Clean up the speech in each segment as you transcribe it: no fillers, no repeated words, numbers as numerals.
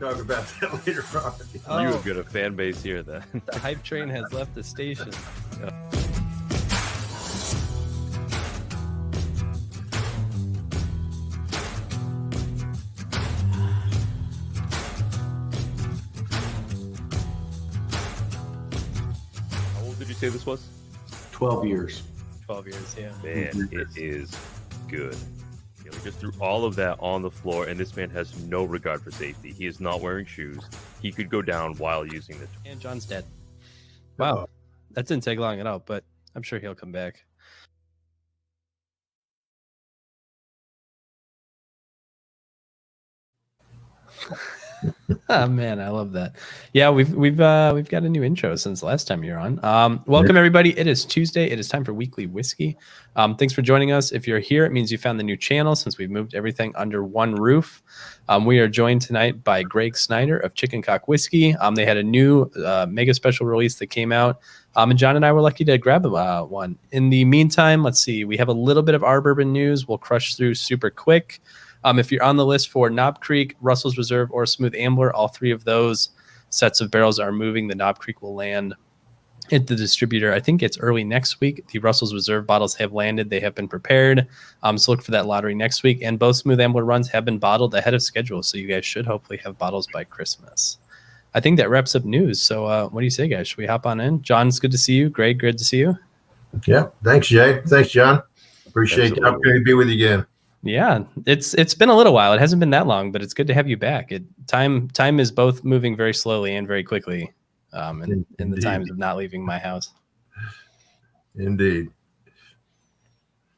talk about that later on. Oh. You have got a fan base here then. The hype train has left the station. How old did you say this was? 12 years. 12 years, yeah. Man, it is good. We just threw all of that on the floor, and this man has no regard for safety. He is not wearing shoes. He could go down while using the. And John's dead. Wow. That didn't take long at all, but I'm sure he'll come back. Oh man, I love that. Yeah, we've got a new intro since the last time you're on. Welcome everybody. It is Tuesday. It is time for Weekly Whiskey. Thanks for joining us. If you're here, it means you found the new channel since we've moved everything under one roof. We are joined tonight by Gregg Snyder of Chicken Cock Whiskey. They had a new mega special release that came out. And John and I were lucky to grab one. In the meantime, let's see. We have a little bit of our bourbon news. We'll crush through super quick. If you're on the list for Knob Creek, Russell's Reserve, or Smooth Ambler, all three of those sets of barrels are moving. The Knob Creek will land at the distributor. I think it's early next week. The Russell's Reserve bottles have landed. They have been prepared. So look for that lottery next week. And both Smooth Ambler runs have been bottled ahead of schedule. So you guys should hopefully have bottles by Christmas. I think that wraps up news. So what do you say, guys? Should we hop on in? John, it's good to see you. Greg, good to see you. Yeah. Thanks, Jay. Thanks, John. Appreciate the opportunity to be with you again. Yeah, it's been a little while. It hasn't been that long, but it's good to have you back. Time is both moving very slowly and very quickly in the times of not leaving my house. Indeed.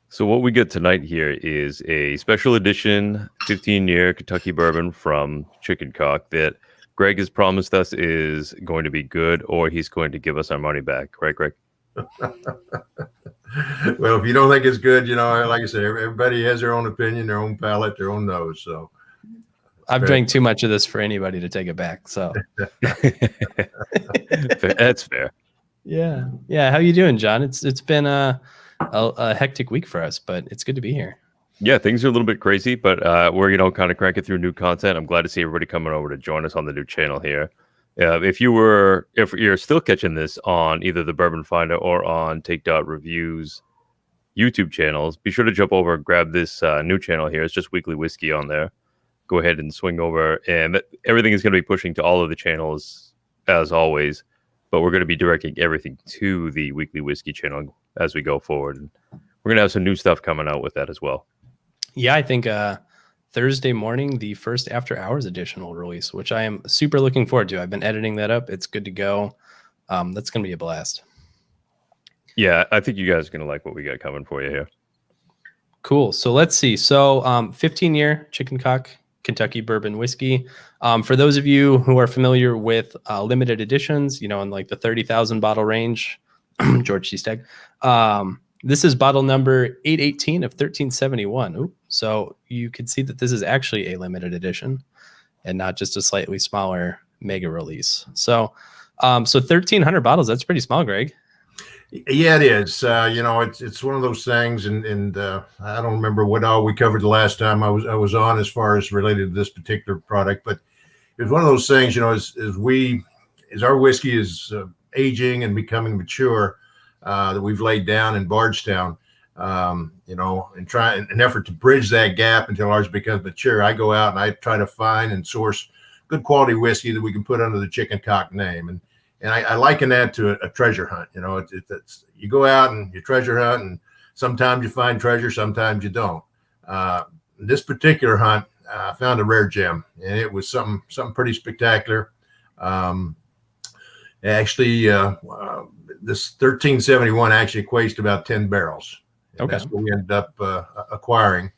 So what we get tonight here is a special edition 15-year Kentucky bourbon from Chicken Cock that Greg has promised us is going to be good, or he's going to give us our money back. Right, Greg? Well, if you don't think it's good, like I said, everybody has their own opinion, their own palate, their own nose. So I've drank too much of this for anybody to take it back. So that's fair. Yeah. How you doing, John? It's been a hectic week for us, but it's good to be here. Yeah, things are a little bit crazy, but we're kind of cranking through new content. I'm glad to see everybody coming over to join us on the new channel here. If you're still catching this on either the Bourbon Finder or on Take Reviews YouTube channels, be sure to jump over and grab this new channel here. It's just Weekly Whiskey on there. Go ahead and swing over, and everything is going to be pushing to all of the channels as always, but we're going to be directing everything to the Weekly Whiskey channel as we go forward. And we're going to have some new stuff coming out with that as well. Yeah, I think Thursday morning, the first After Hours edition will release, which I am super looking forward to. I've been editing that up. It's good to go. That's going to be a blast. Yeah, I think you guys are going to like what we got coming for you here. Cool. So let's see. So 15-year Chicken Cock Kentucky bourbon whiskey. For those of you who are familiar with limited editions, in like the 30,000 bottle range, George C. Stagg, this is bottle number 818 of 1371. Ooh. So you can see that this is actually a limited edition and not just a slightly smaller mega release. So 1,300 bottles. That's pretty small, Greg. Yeah, it is. It's one of those things, and I don't remember what all we covered the last time I was on as far as related to this particular product, but it was one of those things. As our whiskey is aging and becoming mature, that we've laid down in Bardstown, and try an effort to bridge that gap until ours becomes mature. I go out and I try to find and source good quality whiskey that we can put under the Chicken Cock name. And I liken that to a treasure hunt. It's you go out and you treasure hunt, and sometimes you find treasure, sometimes you don't. This particular hunt, I found a rare gem, and it was something pretty spectacular. Actually, this 1371 actually equates to about 10 barrels. Okay. That's what we ended up acquiring.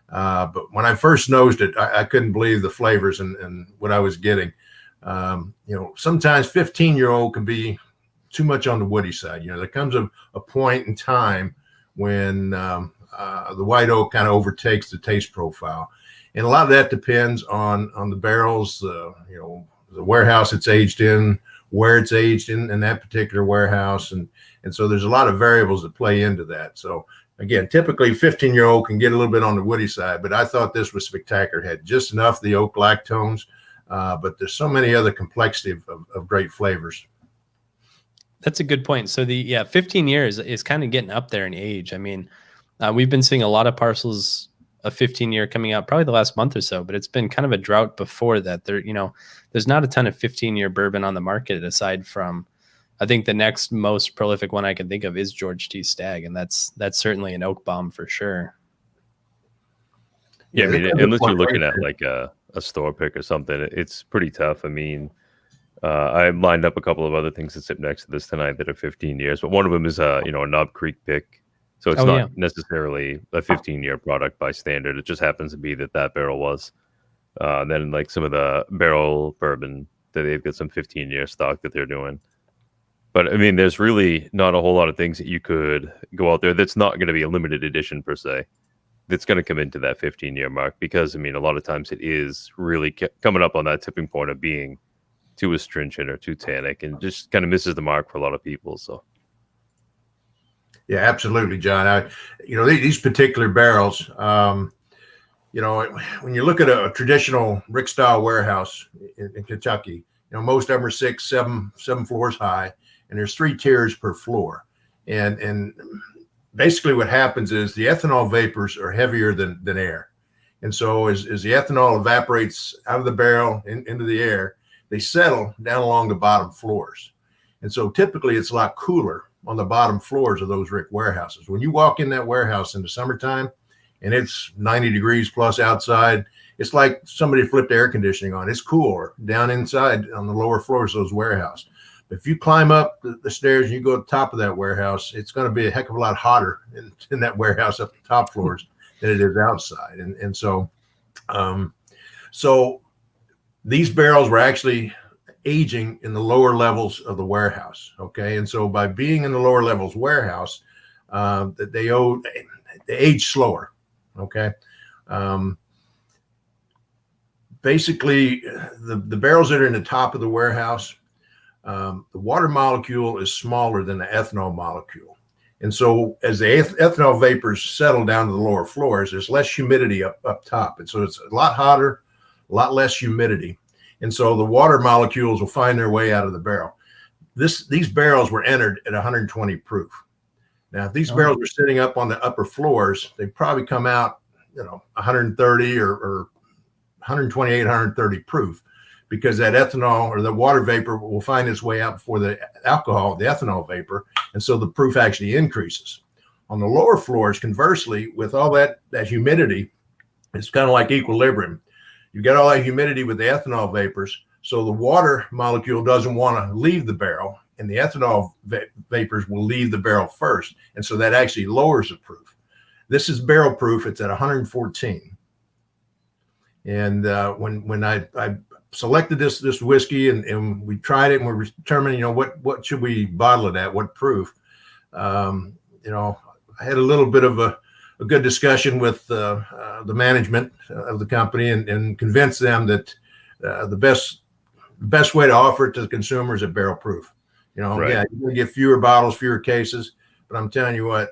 But when I first nosed it, I couldn't believe the flavors and what I was getting. Sometimes 15-year-old can be too much on the woody side. There comes a point in time when the white oak kind of overtakes the taste profile. And a lot of that depends on the barrels, the warehouse it's aged in, where it's aged in that particular warehouse. And so there's a lot of variables that play into that. So again, typically 15-year-old can get a little bit on the woody side, but I thought this was spectacular. It had just enough of the oak lactones. but there's so many other complexity of great flavors. That's a good point. So 15 years is kind of getting up there in age. I mean, we've been seeing a lot of parcels of 15-year coming out probably the last month or so, but it's been kind of a drought before that. There's not a ton of 15-year bourbon on the market aside from, I think the next most prolific one I can think of is George T. Stagg, and that's certainly an oak bomb for sure. Yeah, I mean, unless you're looking at like a store pick or something, it's pretty tough. I mean, I lined up a couple of other things that sit next to this tonight that are 15 years, but one of them is a Knob Creek pick. So it's not necessarily a 15-year product by standard. It just happens to be that barrel was. Then like some of the barrel bourbon that they've got some 15-year stock that they're doing. But I mean, there's really not a whole lot of things that you could go out there that's not going to be a limited edition per se. That's going to come into that 15-year mark because I mean, a lot of times it is really coming up on that tipping point of being too astringent or too tannic, and just kind of misses the mark for a lot of people. So. Yeah, absolutely, John. These particular barrels, when you look at a traditional brick style warehouse in Kentucky, most of them are 6, 7 floors high, and there's 3 tiers per floor. And basically what happens is the ethanol vapors are heavier than air. And so as the ethanol evaporates out of the barrel into the air, they settle down along the bottom floors. And so typically it's a lot cooler on the bottom floors of those brick warehouses. When you walk in that warehouse in the summertime and it's 90 degrees plus outside, it's like somebody flipped air conditioning on. It's cooler down inside on the lower floors of those warehouses. But if you climb up the stairs and you go to the top of that warehouse, it's going to be a heck of a lot hotter in that warehouse up the top floors than it is outside. And so these barrels were actually aging in the lower levels of the warehouse. Okay. And so by being in the lower levels warehouse, they age slower. Okay. Basically the barrels that are in the top of the warehouse, the water molecule is smaller than the ethanol molecule. And so as the ethanol vapors settle down to the lower floors, there's less humidity up top. And so it's a lot hotter, a lot less humidity. And so the water molecules will find their way out of the barrel. These barrels were entered at 120 proof. Now, if these barrels were sitting up on the upper floors, they'd probably come out, 130 or 128, 130 proof, because that ethanol or the water vapor will find its way out before the alcohol, the ethanol vapor. And so the proof actually increases. On the lower floors, conversely, with all that humidity, it's kind of like equilibrium. You get all that humidity with the ethanol vapors, so the water molecule doesn't want to leave the barrel, and the ethanol vapors will leave the barrel first, and so that actually lowers the proof. This is barrel proof. It's at 114. And when I selected this whiskey and we tried it and we're determining, what should we bottle it at, what proof, I had a little bit of a good discussion with the management of the company and convinced them that the best way to offer it to the consumer is at barrel proof. Right. Yeah, you're going to get fewer bottles, fewer cases, but I'm telling you what,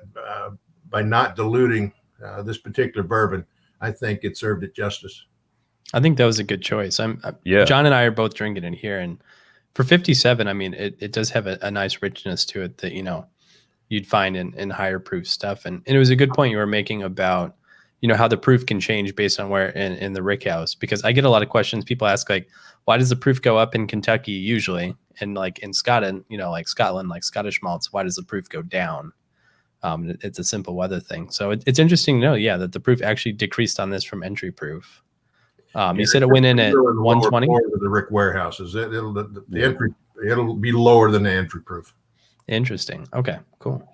by not diluting this particular bourbon, I think it served it justice. I think that was a good choice. John and I are both drinking it here, and for 57, I mean, it does have a nice richness to it that you'd find in higher proof stuff. And it was a good point you were making about, how the proof can change based on where in the rick house, because I get a lot of questions. People ask like, why does the proof go up in Kentucky usually? And like in Scotland, like Scotland, like Scottish malts, why does the proof go down? It's a simple weather thing. So it's interesting to know, that the proof actually decreased on this from entry proof. You said it went in at 120. The rick warehouses, it'll be lower than the entry proof. Interesting. Okay, cool.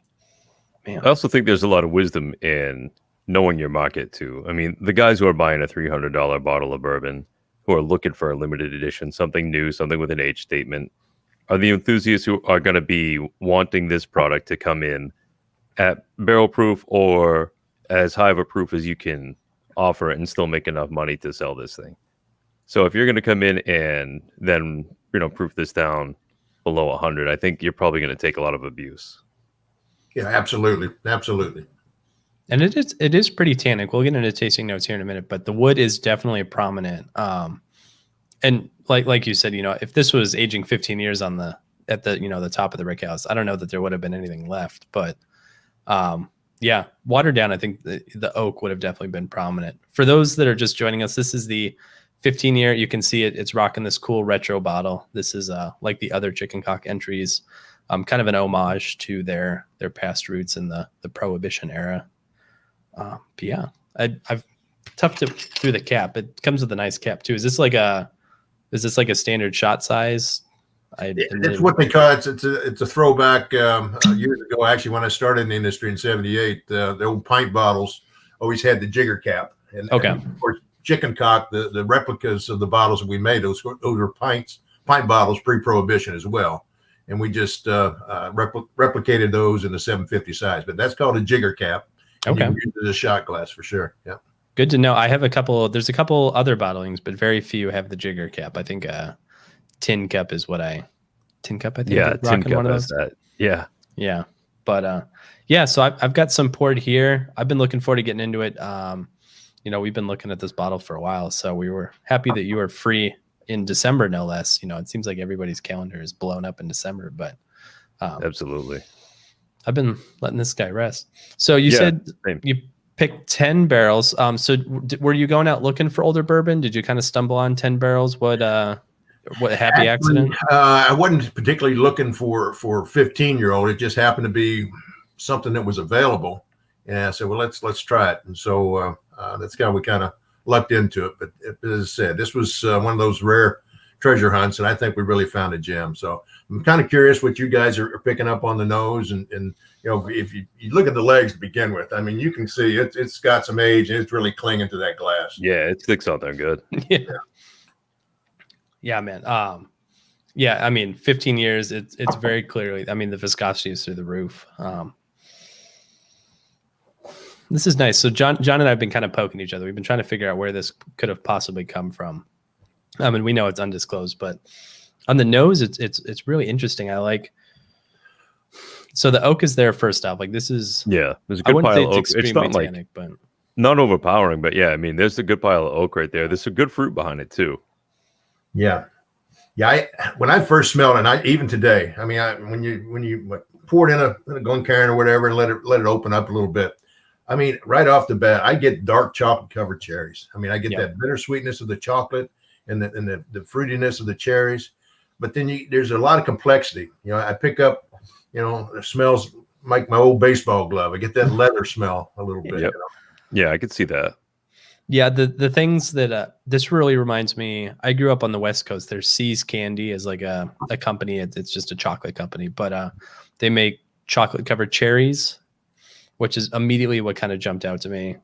Man. I also think there's a lot of wisdom in knowing your market too. I mean, the guys who are buying a $300 bottle of bourbon, who are looking for a limited edition, something new, something with an age statement, are the enthusiasts who are going to be wanting this product to come in at barrel proof or as high of a proof as you can offer it and still make enough money to sell this thing. So if you're going to come in and then, proof this down below 100, I think you're probably going to take a lot of abuse. Yeah, absolutely. Absolutely. And it is pretty tannic. We'll get into tasting notes here in a minute, but the wood is definitely prominent. And like you said, if this was aging 15 years at the the top of the rick house, I don't know that there would have been anything left. But yeah, watered down, I think the oak would have definitely been prominent. For those that are just joining us, this is the 15-year. You can see it's rocking this cool retro bottle. This is like the other chicken cock entries, kind of an homage to their past roots in the Prohibition era. But yeah, I've tough to through the cap. It comes with a nice cap too. Is this like a standard shot size? It's what they call it. It's a throwback. Years ago, actually, when I started in the industry in '78, the old pint bottles always had the jigger cap. And of course, chicken cock, the replicas of the bottles that we made, those were pint bottles pre-prohibition as well. And we just replicated those in the 750 size. But that's called a jigger cap. And you can use it as a shot glass for sure. Yeah. Good to know. I have there's a couple other bottlings, but very few have the jigger cap. I think tin cup, I think. Yeah, tin cup has that. Yeah. Yeah. But yeah, so I've got some poured here. I've been looking forward to getting into it. We've been looking at this bottle for a while, so we were happy that you were free in December, no less. It seems like everybody's calendar is blown up in December, but absolutely. I've been letting this guy rest. So you said you picked 10 barrels. So were you going out looking for older bourbon? Did you kind of stumble on 10 barrels? What happy accident? I wasn't particularly looking for 15-year-old. It just happened to be something that was available. And I said, well, let's try it. And so that's how we kind of lucked into it. But as I said, this was one of those rare treasure hunts, and I think we really found a gem. So I'm kind of curious what you guys are picking up on the nose. And if you look at the legs to begin with, I mean, you can see it's got some age, and it's really clinging to that glass. Yeah, it sticks out there good. Yeah, man. Yeah, I mean, 15 years, it's very clearly, I mean, the viscosity is through the roof. This is nice. So John and I have been kind of poking each other. We've been trying to figure out where this could have possibly come from. I mean, we know it's undisclosed, but on the nose, it's really interesting. I like. So the oak is there first off. Like this is there's a good pile of oak. It's not Botanic, but not overpowering, but yeah, I mean, there's a good pile of oak right there. There's a good fruit behind it too. Yeah. When I first smelled it, and even today, I mean, when you pour it in a Glencairn or whatever and let it open up a little bit, I mean, right off the bat, I get dark chocolate covered cherries. I mean, I get that bitter sweetness of the chocolate and the fruitiness of the cherries, but then there's a lot of complexity. I pick up, it smells like my old baseball glove. I get that leather smell a little bit. Yep. Yeah, I could see that. Yeah, the things that this really reminds me. I grew up on the West Coast. There's See's Candy is like a company. It's just a chocolate company, but they make chocolate covered cherries, which is immediately what kind of jumped out to me.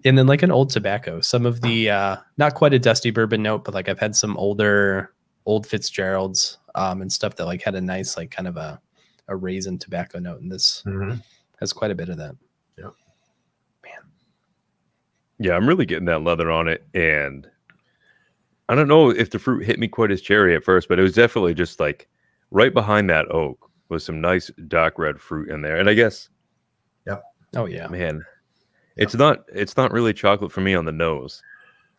And then like an old tobacco, some of the not quite a dusty bourbon note, but like I've had some old Fitzgeralds and stuff that like had a nice like kind of a raisin tobacco note, and this has quite a bit of that. Yeah, man. Yeah, I'm really getting that leather on it, and I don't know if the fruit hit me quite as cherry at first, but it was definitely just like right behind that oak was some nice dark red fruit in there, and I guess. Yep. Oh yeah, man. It's not really chocolate for me on the nose.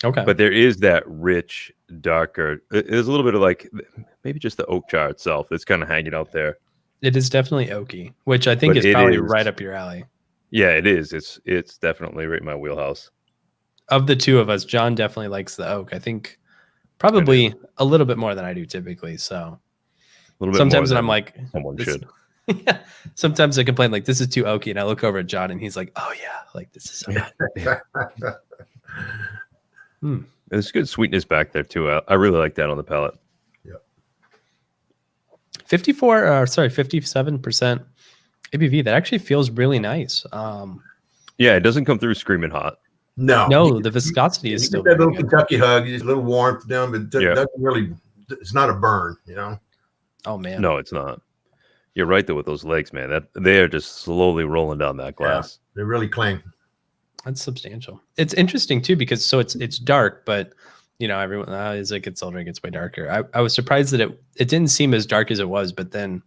Okay. But there is that rich, darker. There's a little bit of like maybe just the oak char itself that's kind of hanging out there. It is definitely oaky, which I think is probably right up your alley. Yeah, it is. It's definitely right in my wheelhouse. Of the two of us, John definitely likes the oak. I think probably a little bit more than I do typically. So a little bit sometimes more I'm like, someone should. Yeah. Sometimes I complain like this is too oaky, and I look over at John, and he's like, "Oh yeah, like this is." There's good sweetness back there too. I really like that on the palate. Yeah. 57% ABV. That actually feels really nice. Yeah, it doesn't come through screaming hot. No, the viscosity is still that little good. Kentucky hug, just a little warmth down, but it doesn't really. It's not a burn, Oh man, no, it's not. You're right though with those legs, man. That they are just slowly rolling down that glass. Yeah, they really cling. That's substantial. It's interesting too because it's dark, but everyone as it gets older, it gets way darker. I was surprised that it didn't seem as dark as it was, but then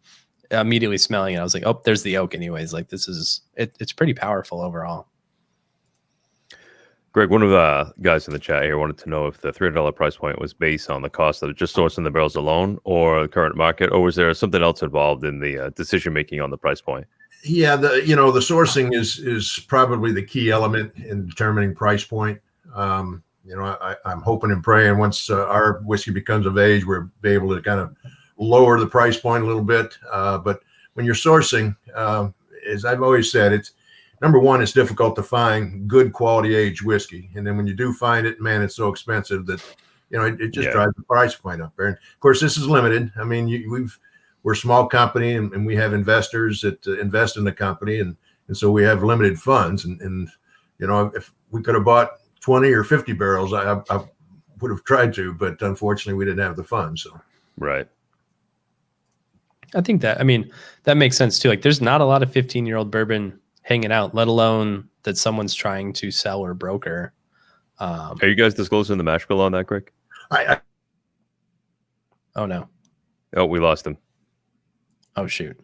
immediately smelling it, I was like, oh, there's the oak anyways. Like this is it's pretty powerful overall. Greg, one of the guys in the chat here wanted to know if the $300 price point was based on the cost of just sourcing the barrels alone, or the current market, or was there something else involved in the decision making on the price point? Yeah, the sourcing is probably the key element in determining price point. I'm hoping and praying once our whiskey becomes of age, we'll be able to kind of lower the price point a little bit. But when you're sourcing, as I've always said, it's number one, it's difficult to find good quality aged whiskey. And then when you do find it, man, it's so expensive that, it just drives the price point up there. And of course, this is limited. I mean, we're a small company and we have investors that invest in the company. And so we have limited funds. And if we could have bought 20 or 50 barrels, I would have tried to, but unfortunately we didn't have the funds. So. Right. I think that makes sense too. Like there's not a lot of 15-year-old bourbon hanging out, let alone that someone's trying to sell or broker. Are you guys disclosing the mash bill on that, Greg? Oh no. Oh, we lost him. Oh shoot.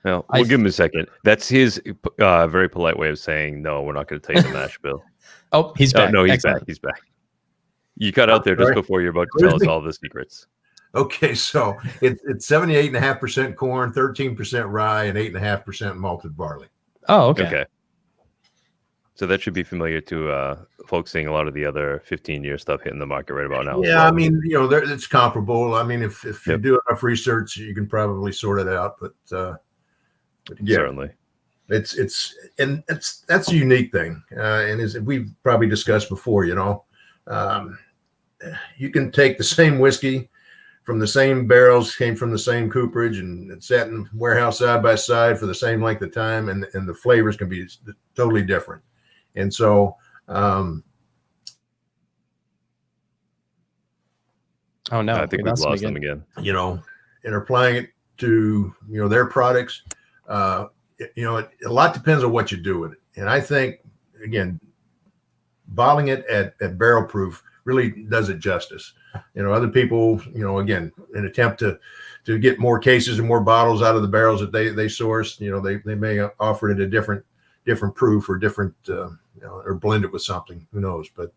Well, we'll give him a second. That's his very polite way of saying, no, we're not going to tell you the mash bill. Oh, he's back. No, he's Excellent. back. He's back. You cut out there just before you're about to tell us all the secrets. Okay, so it's 78.5% corn, 13% rye, and 8.5% malted barley. Oh, okay. Okay. So that should be familiar to folks seeing a lot of the other 15-year stuff hitting the market right about now. Yeah, I mean, it's comparable. I mean, if you do enough research, you can probably sort it out. But yeah, certainly, that's a unique thing. And as we've probably discussed before, you can take the same whiskey from the same barrels, came from the same cooperage, and it sat in the warehouse side by side for the same length of time, and the flavors can be totally different. And so, oh no, I think we've lost them again. And applying it to their products, a lot depends on what you do with it. And I think again, bottling it at barrel proof really does it justice. Other people, again, an attempt to get more cases and more bottles out of the barrels that they source, they may offer it at a different proof or different, or blend it with something, who knows? But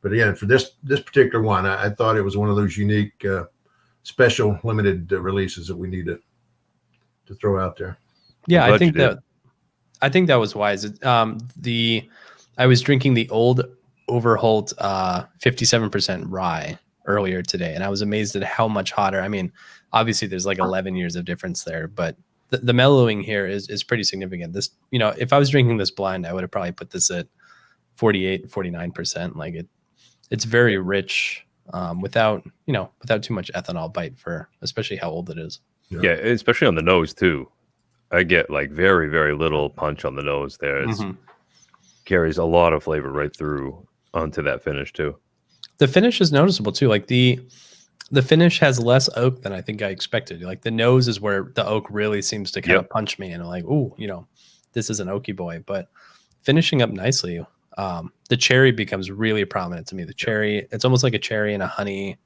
again, for this particular one, I thought it was one of those unique, special limited releases that we need to throw out there. Yeah, I think that was wise. I was drinking the old Overholt 57% rye earlier today, and I was amazed at how much hotter. I mean, obviously there's like 11 years of difference there, but the mellowing here is pretty significant. This, if I was drinking this blind, I would have probably put this at 48, 49%. Like it's very rich, without too much ethanol bite for especially how old it is. Yeah, especially on the nose too. I get like very, very little punch on the nose there. It carries a lot of flavor right through onto that finish too. The finish is noticeable too. Like the finish has less oak than I think I expected. Like the nose is where the oak really seems to kind of punch me, and I'm like, ooh, this is an oaky boy. But finishing up nicely, the cherry becomes really prominent to me. The cherry, it's almost like a cherry and a honey.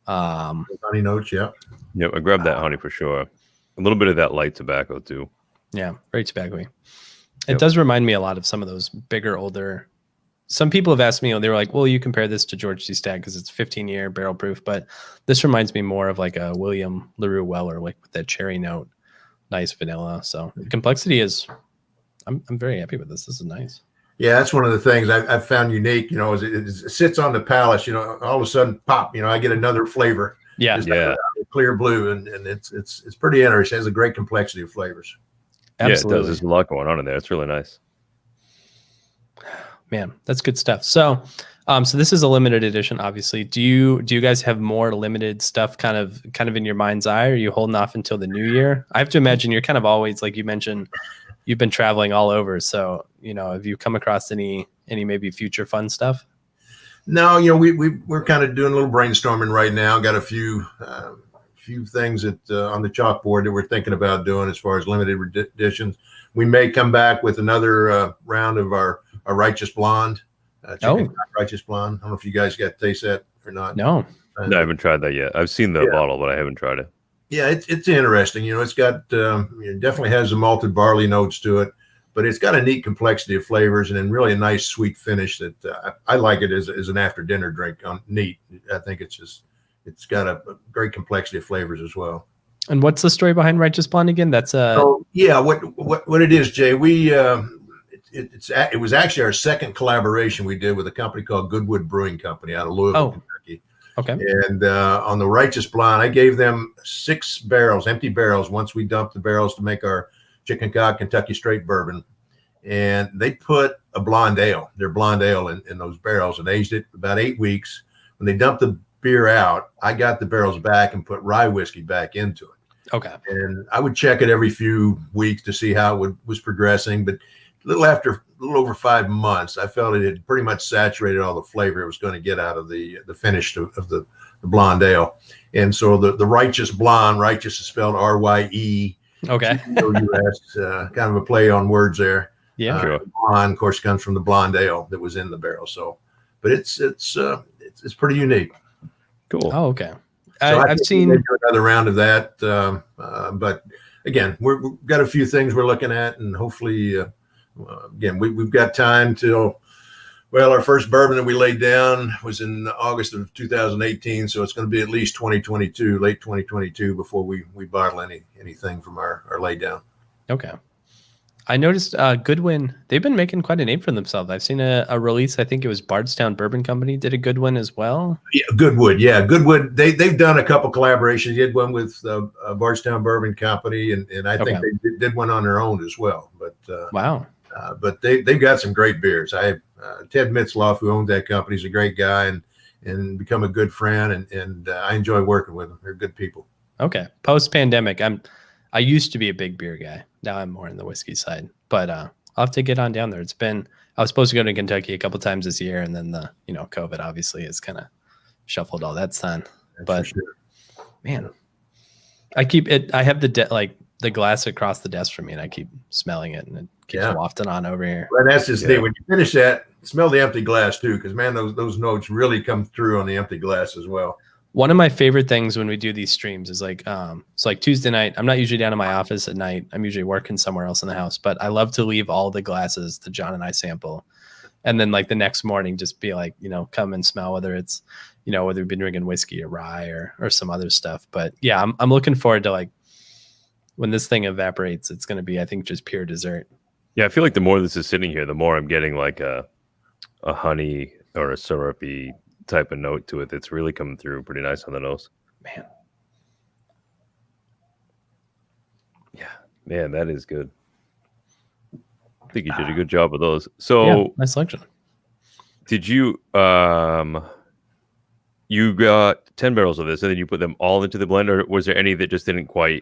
Honey notes, yeah. Yep, I grabbed that honey for sure. A little bit of that light tobacco too. Yeah, very tobacco-y. It does remind me a lot of some of those bigger, older. Some people have asked me, they were like, well, you compare this to George C. Stagg because it's 15-year barrel proof, but this reminds me more of like a William LaRue Weller, like with that cherry note, nice vanilla. So the complexity is, I'm very happy with this. This is nice. Yeah, that's one of the things I've found unique, as it sits on the palate, all of a sudden pop, I get another flavor. Yeah. Like clear blue, and it's pretty interesting. It has a great complexity of flavors. Absolutely. Yeah, it does. There's a lot going on in there. It's really nice. Man, that's good stuff. So, so this is a limited edition, obviously. Do you guys have more limited stuff kind of in your mind's eye? Or are you holding off until the new year? I have to imagine you're kind of always, like you mentioned, you've been traveling all over. So, have you come across any maybe future fun stuff? No, we're kind of doing a little brainstorming right now. Got a few things that on the chalkboard that we're thinking about doing as far as limited editions. We may come back with another round of our Righteous Blonde, Righteous Blonde. I don't know if you guys got to taste that or not. No, I haven't tried that yet. I've seen the bottle, but I haven't tried it. Yeah, it's interesting. It's got it definitely has the malted barley notes to it. but it's got a neat complexity of flavors and then really a nice sweet finish that I like it as an after dinner drink. Neat. I think it's got a great complexity of flavors as well. And what's the story behind Righteous Blonde again? That's so yeah. What it is, Jay? It was actually our second collaboration we did with a company called Goodwood Brewing Company out of Louisville, Kentucky. Okay. And on the Righteous Blonde, I gave them 6 barrels, empty barrels. Once we dumped the barrels to make our Chicken Cock Kentucky Straight Bourbon, and they put a blonde ale, their blonde ale, in those barrels and aged it about 8 weeks. When they dumped the beer out, I got the barrels back and put rye whiskey back into it. Okay. And I would check it every few weeks to see how it was progressing, but a little over 5 months, I felt it had pretty much saturated all the flavor it was going to get out of the finish of the blonde ale. And so the Righteous Blonde, righteous is spelled RYE. Okay. US, kind of a play on words there. Yeah. Sure. Blonde, of course, comes from the blonde ale that was in the barrel. So, but it's pretty unique. Cool. Oh, okay. So I've seen another round of that. But again, we've got a few things we're looking at, and hopefully, again, we've got time till, well, our first bourbon that we laid down was in August of 2018. So it's going to be at least 2022, late 2022 before we bottle anything from our lay down. Okay. I noticed Goodwin, they've been making quite a name for themselves. I've seen a release, I think it was Bardstown Bourbon Company did a Goodwin as well. Yeah, Goodwood. Yeah, Goodwood. They've done a couple collaborations. They did one with Bardstown Bourbon Company, and I think they did one on their own as well. But wow. But they've got some great beers. I have Ted Mitzloff, who owns that company, is a great guy and become a good friend, and I enjoy working with them. They're good people. Okay. Post pandemic, I used to be a big beer guy. Now I'm more in the whiskey side, but I'll have to get on down there. I was supposed to go to Kentucky a couple times this year, and then the COVID obviously has kind of shuffled all that sun. But sure. Man, I keep it. I have the glass across the desk from me, and I keep smelling it, and it keeps wafting on over here. Well, that's just neat. When you finish that, smell the empty glass too, because man, those notes really come through on the empty glass as well. One of my favorite things when we do these streams is it's like Tuesday night. I'm not usually down in my office at night. I'm usually working somewhere else in the house, but I love to leave all the glasses that John and I sample. And then like the next morning, just be like, come and smell whether it's, whether we've been drinking whiskey or rye or some other stuff. But yeah, I'm looking forward to like when this thing evaporates, it's going to be, I think, just pure dessert. Yeah. I feel like the more this is sitting here, the more I'm getting like a honey or a syrupy type of note to it that's really coming through pretty nice on the nose. Man, that is good. I think you did a good job with those. So nice selection. Did you you got 10 barrels of this and then you put them all into the blend, or was there any that just didn't quite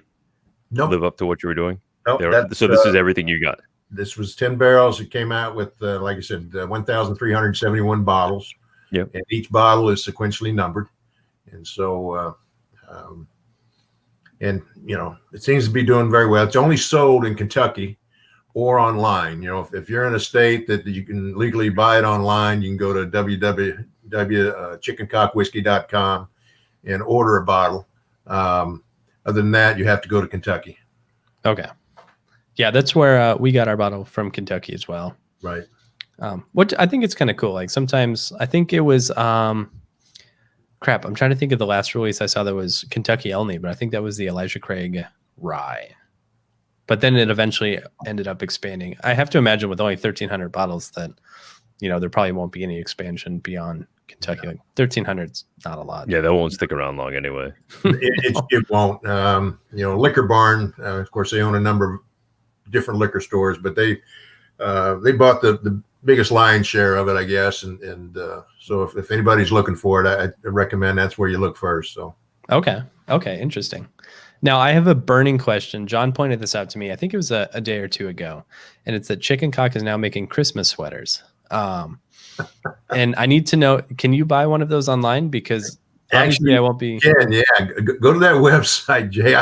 live up to what you were doing? Nope, so this is everything you got. This was 10 barrels. It came out with, like I said, 1,371 bottles. Yep. And each bottle is sequentially numbered. And so, it seems to be doing very well. It's only sold in Kentucky or online. If you're in a state that you can legally buy it online, you can go to www.chickencockwhiskey.com and order a bottle. Other than that, you have to go to Kentucky. Okay. Yeah, that's where we got our bottle from, Kentucky as well. Right. What I think it's kind of cool. Like sometimes I think it was I'm trying to think of the last release I saw that was Kentucky only, but I think that was the Elijah Craig rye. But then it eventually ended up expanding. I have to imagine with only 1,300 bottles that there probably won't be any expansion beyond Kentucky. Like 1,300's not a lot. Yeah, that won't stick around long anyway. It won't. Liquor Barn, of course, they own a number of different liquor stores, but they bought the biggest lion's share of it, I guess. And so if anybody's looking for it, I recommend that's where you look first. So. Okay. Interesting. Now I have a burning question. John pointed this out to me. I think it was a day or two ago, and it's that Chicken Cock is now making Christmas sweaters. And I need to know, can you buy one of those online? Because actually I won't be. Yeah. Go to that website, Jay.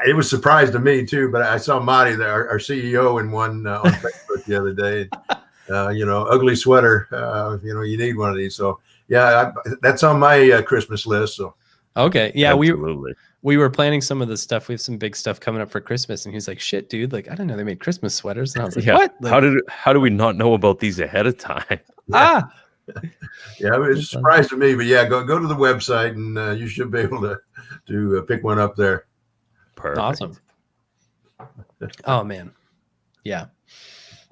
It was a surprise to me too, but I saw Marty, our CEO, in one on Facebook the other day. Ugly sweater. You need one of these. So yeah, that's on my Christmas list. So okay, yeah, absolutely. we were planning some of the stuff. We have some big stuff coming up for Christmas, and he's like, "Shit, dude! Like, I didn't know they made Christmas sweaters." And I was like, Yeah. "What? Like, How do we not know about these ahead of time? ah, Yeah, I mean, it's a surprise to me, but yeah, go to the website and you should be able to pick one up there. Perfect. awesome." Oh man, yeah.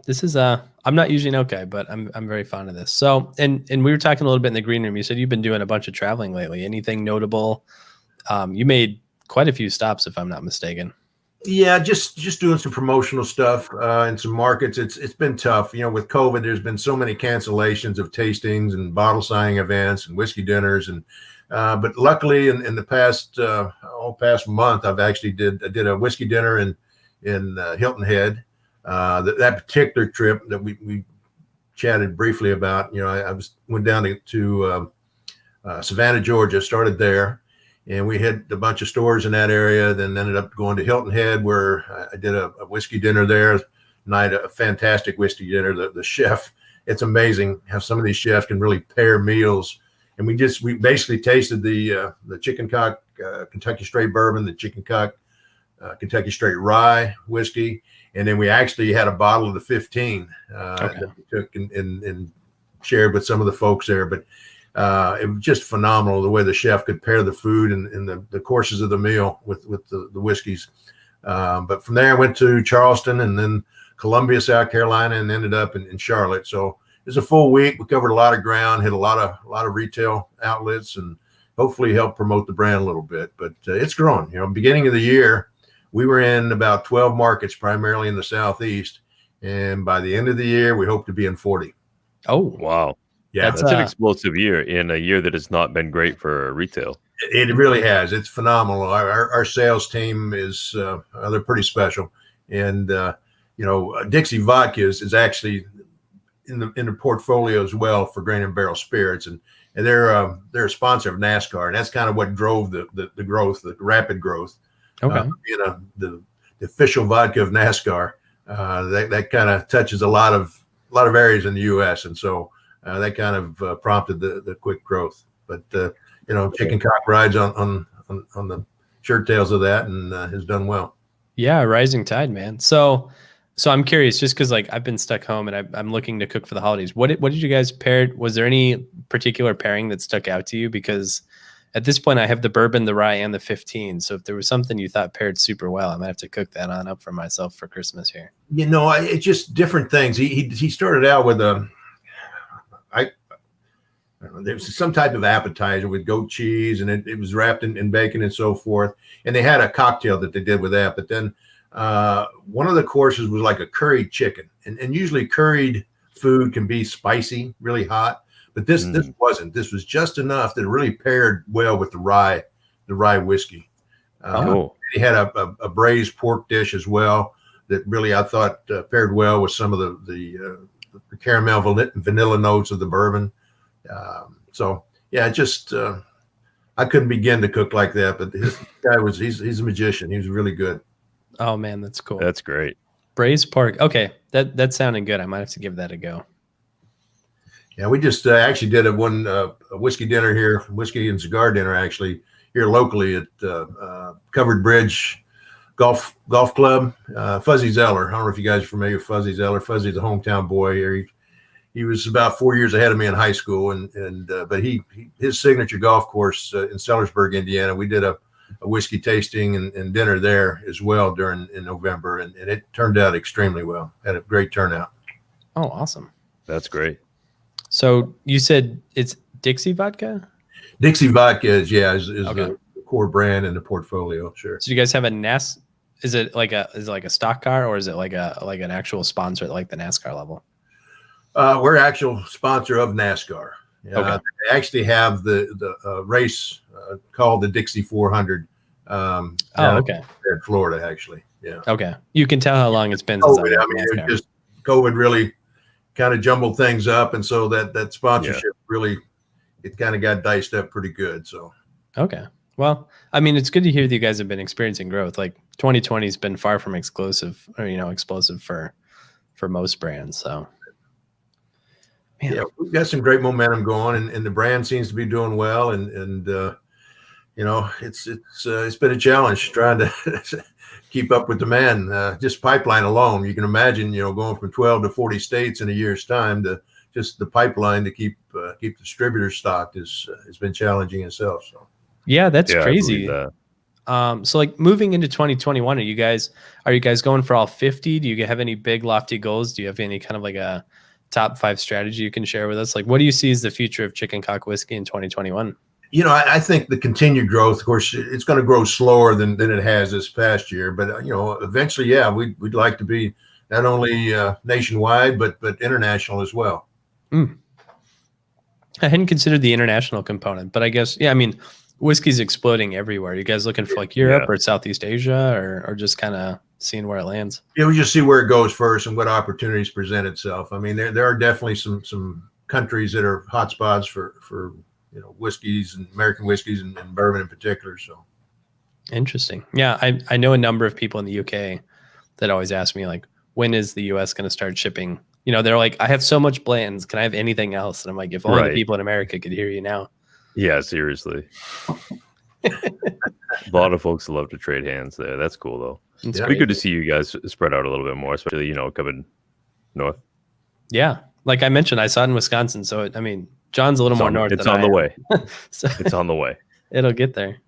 This is I'm not usually an oak guy, but I'm very fond of this. So, and we were talking a little bit in the green room. You said you've been doing a bunch of traveling lately. Anything notable? You made quite a few stops, if I'm not mistaken. Yeah, just doing some promotional stuff in some markets. It's been tough, with COVID. There's been so many cancellations of tastings and bottle signing events and whiskey dinners, and but luckily in the past month, I did a whiskey dinner in Hilton Head. That particular trip that we chatted briefly about, went down to Savannah, Georgia, started there, and we hit a bunch of stores in that area. Then ended up going to Hilton Head, where I did a whiskey dinner there. Night, a fantastic whiskey dinner. The chef, it's amazing how some of these chefs can really pair meals. And we basically tasted the chicken cock Kentucky straight bourbon, the chicken cock Kentucky straight rye whiskey. And then we actually had a bottle of the 15 that we took and shared with some of the folks there. But it was just phenomenal the way the chef could pair the food and the courses of the meal with the whiskeys. But from there, I went to Charleston and then Columbia, South Carolina, and ended up in Charlotte. So it was a full week. We covered a lot of ground, hit a lot of retail outlets, and hopefully helped promote the brand a little bit. But it's growing. Beginning of the year, we were in about 12 markets, primarily in the Southeast. And by the end of the year, we hope to be in 40. Oh, Wow. Yeah, That's an explosive year in a year that has not been great for retail. it really has. It's phenomenal. Our sales team is they're pretty special. And, Dixie Vodka is actually in the portfolio as well for Grain and Barrel Spirits. And they're a sponsor of NASCAR. And that's kind of what drove the growth, the rapid growth. okay. The official vodka of NASCAR, that kind of touches a lot of areas in the U.S. And so that kind of prompted the quick growth. But Chicken Cock rides on the shirt tails of that and has done well. Yeah, rising tide, man. So I'm curious, just because like I've been stuck home and I'm looking to cook for the holidays. What did you guys pair? Was there any particular pairing that stuck out to you? Because at this point, I have the bourbon, the rye, and the 15. So if there was something you thought paired super well, I might have to cook that on up for myself for Christmas here. It's just different things. He started out with there was some type of appetizer with goat cheese, and it was wrapped in bacon and so forth. And they had a cocktail that they did with that. But then one of the courses was like a curried chicken, and usually curried food can be spicy, really hot. But this wasn't. This was just enough that it really paired well with the rye whiskey. Cool. He had a braised pork dish as well that really I thought paired well with some of the caramel vanilla notes of the bourbon. I couldn't begin to cook like that. But this guy he's a magician. He was really good. Oh man, that's cool. That's great. Braised pork. Okay, that sounded good. I might have to give that a go. Yeah, we just actually did a whiskey dinner here, whiskey and cigar dinner actually here locally at Covered Bridge Golf Club. Fuzzy Zeller. I don't know if you guys are familiar with Fuzzy Zeller. Fuzzy's a hometown boy here. He was about 4 years ahead of me in high school, but his signature golf course in Sellersburg, Indiana. We did a whiskey tasting and dinner there as well in November, and it turned out extremely well. Had a great turnout. Oh, awesome. That's great. So you said it's Dixie Vodka? Dixie Vodka is Okay. the core brand in the portfolio. Sure. So you guys have a NAS? Is it like a stock car, or is it like an actual sponsor at like the NASCAR level? We're actual sponsor of NASCAR. Okay. They actually have the race called the Dixie 400. Okay. In Florida, actually. Yeah. Okay. You can tell how long it's been since COVID, COVID really kind of jumbled things up, and so that sponsorship really, it kind of got diced up pretty good. So. Okay. Well, I mean, it's good to hear that you guys have been experiencing growth. Like 2020 has been far from explosive for most brands. So. Man. Yeah, we've got some great momentum going, and the brand seems to be doing well. And it's been a challenge trying to keep up with demand. Just pipeline alone, you can imagine, going from 12 to 40 states in a year's time to just the pipeline to keep distributors stocked has been challenging itself. So yeah, that's Yeah, I believe crazy. that. So like moving into 2021, are you guys going for all 50? Do you have any big lofty goals? Do you have any kind of like a top 5 strategy you can share with us? Like, what do you see as the future of chicken cock whiskey in 2021? I think the continued growth, of course, it's going to grow slower than it has this past year. But eventually, yeah, we'd like to be not only nationwide but international as well. I hadn't considered the international component, but I guess I mean, whiskey's exploding everywhere. You guys looking for like Europe or Southeast Asia, or just kind of seeing where it lands? Yeah, we just see where it goes first and what opportunities present itself. I mean, there are definitely some countries that are hotspots for whiskeys and American whiskeys and bourbon in particular. So interesting. Yeah, I know a number of people in the UK that always ask me like, when is the US going to start shipping? They're like, I have so much blends. Can I have anything else? And I'm like, if only the people in America could hear you now. Yeah, seriously. A lot of folks love to trade hands there. That's cool though. It's good to see you guys spread out a little bit more, especially coming north. Yeah, like I mentioned, I saw it in Wisconsin. So I mean, John's a little more north. It's on the way. So it's on the way. It'll get there.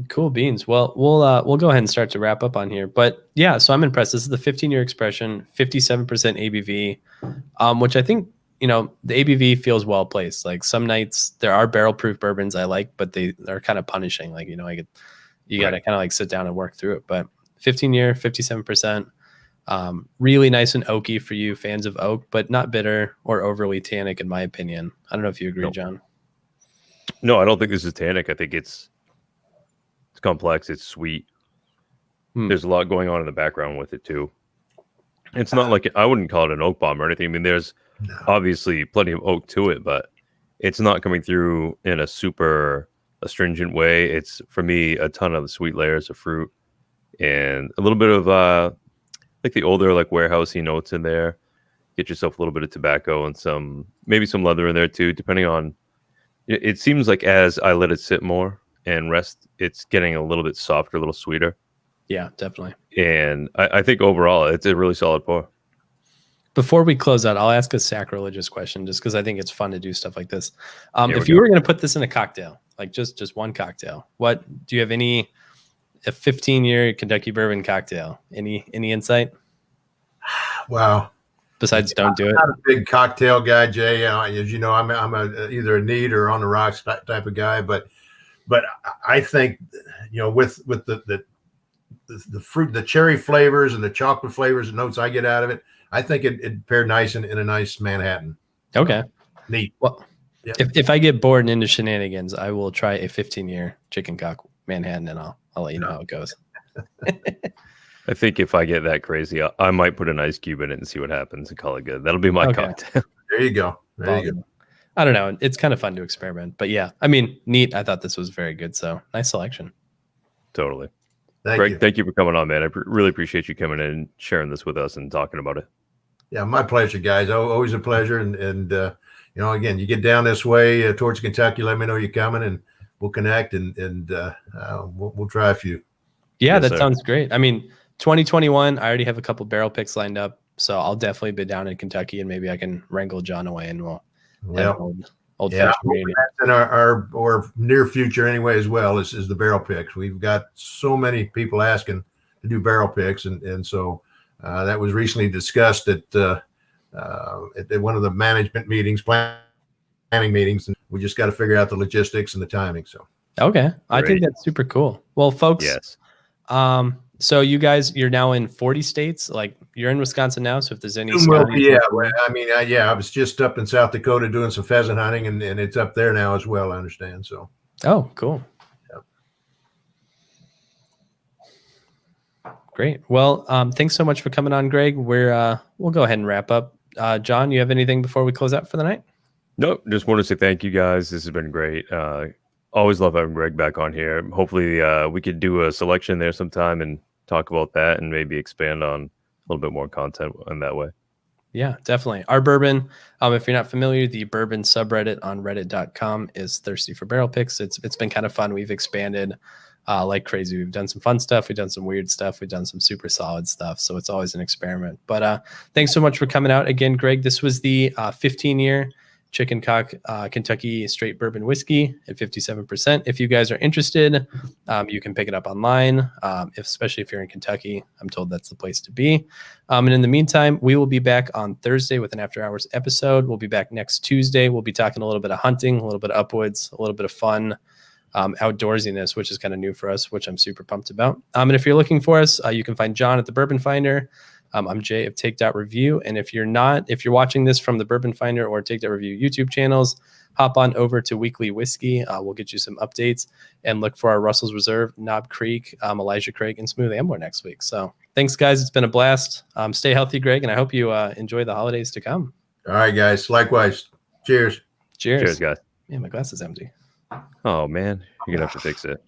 Cool beans. Well, we'll go ahead and start to wrap up on here. But yeah, so I'm impressed. This is the 15-year expression, 57% ABV, which I think the ABV feels well placed. Like some nights there are barrel proof bourbons I like, but they're kind of punishing. Like you got to kind of like sit down and work through it. But 15-year, 57%, really nice and oaky for you fans of oak, but not bitter or overly tannic in my opinion. I don't know if you agree, John. No, I don't think this is tannic. I think it's complex. It's sweet. There's a lot going on in the background with it too. It's not like I wouldn't call it an oak bomb or anything. I mean, there's obviously plenty of oak to it, but it's not coming through in a super astringent way. It's, for me, a ton of sweet layers of fruit and a little bit of like the older like warehousey notes in there. Get yourself a little bit of tobacco and maybe some leather in there too, depending on. It seems like as I let it sit more and rest, it's getting a little bit softer, a little sweeter. Yeah, definitely. And I think overall it's a really solid pour. Before we close out, I'll ask a sacrilegious question just because I think it's fun to do stuff like this. If you were going to put this in a cocktail, like just one cocktail, what do you have a 15-year Kentucky bourbon cocktail? Any insight? Wow. Besides, don't do it. I'm not a big cocktail guy, Jay. As you know, I'm either a neat or on the rocks type of guy. But I think with the fruit, the cherry flavors and the chocolate flavors and notes I get out of it, I think it paired nice in a nice Manhattan. Okay, neat. Well, if I get bored and into shenanigans, I will try a 15-year chicken cock Manhattan, and I'll let you know how it goes. I think if I get that crazy, I might put an ice cube in it and see what happens and call it good. That'll be my cocktail. There you go. There you go. I don't know. It's kind of fun to experiment, but yeah, I mean, neat. I thought this was very good. So nice selection. Totally. Greg, thank you for coming on, man. I really appreciate you coming in and sharing this with us and talking about it. Yeah, my pleasure, guys. Always a pleasure. And again, you get down this way towards Kentucky, let me know you're coming and we'll connect and we'll try a few. Yeah, that sounds great. I mean, 2021, I already have a couple barrel picks lined up, so I'll definitely be down in Kentucky and maybe I can wrangle John away and we'll have old that's in our near future anyway as well is the barrel picks. We've got so many people asking to do barrel picks and so that was recently discussed at one of the management meetings, planning meetings, and we just got to figure out the logistics and the timing. So okay, I think that's super cool. Well, folks, yes. So you guys, you're now in 40 states. Like you're in Wisconsin now. So if there's any, I was just up in South Dakota doing some pheasant hunting, and it's up there now as well. I understand. So. Oh, cool. Yep. Great. Well, thanks so much for coming on, Greg. We'll go ahead and wrap up. John, you have anything before we close out for the night? Nope. Just want to say thank you guys. This has been great. Always love having Greg back on here. Hopefully we could do a selection there sometime and talk about that and maybe expand on a little bit more content in that way. Yeah, definitely. Our bourbon, if you're not familiar, the bourbon subreddit on reddit.com is Thirsty for Barrel Picks. It's been kind of fun. We've expanded like crazy. We've done some fun stuff. We've done some weird stuff. We've done some super solid stuff. So it's always an experiment. But thanks so much for coming out again, Greg. This was the 15-year Chicken Cock Kentucky Straight Bourbon Whiskey at 57%. If you guys are interested, you can pick it up online, especially if you're in Kentucky. I'm told that's the place to be. And in the meantime, we will be back on Thursday with an After Hours episode. We'll be back next Tuesday. We'll be talking a little bit of hunting, a little bit of upwoods, a little bit of fun, outdoorsiness, which is kind of new for us, which I'm super pumped about. And if you're looking for us, you can find John at the Bourbon Finder. I'm Jay of Take.Review. And if you're watching this from the Bourbon Finder or Take.Review YouTube channels, hop on over to Weekly Whiskey. We'll get you some updates and look for our Russell's Reserve, Knob Creek, Elijah Craig, and Smooth Ambler next week. So thanks, guys. It's been a blast. Stay healthy, Greg, and I hope you enjoy the holidays to come. All right, guys. Likewise. Cheers. Cheers. Cheers, guys. Yeah, my glass is empty. Oh, man. You're going to have to fix it.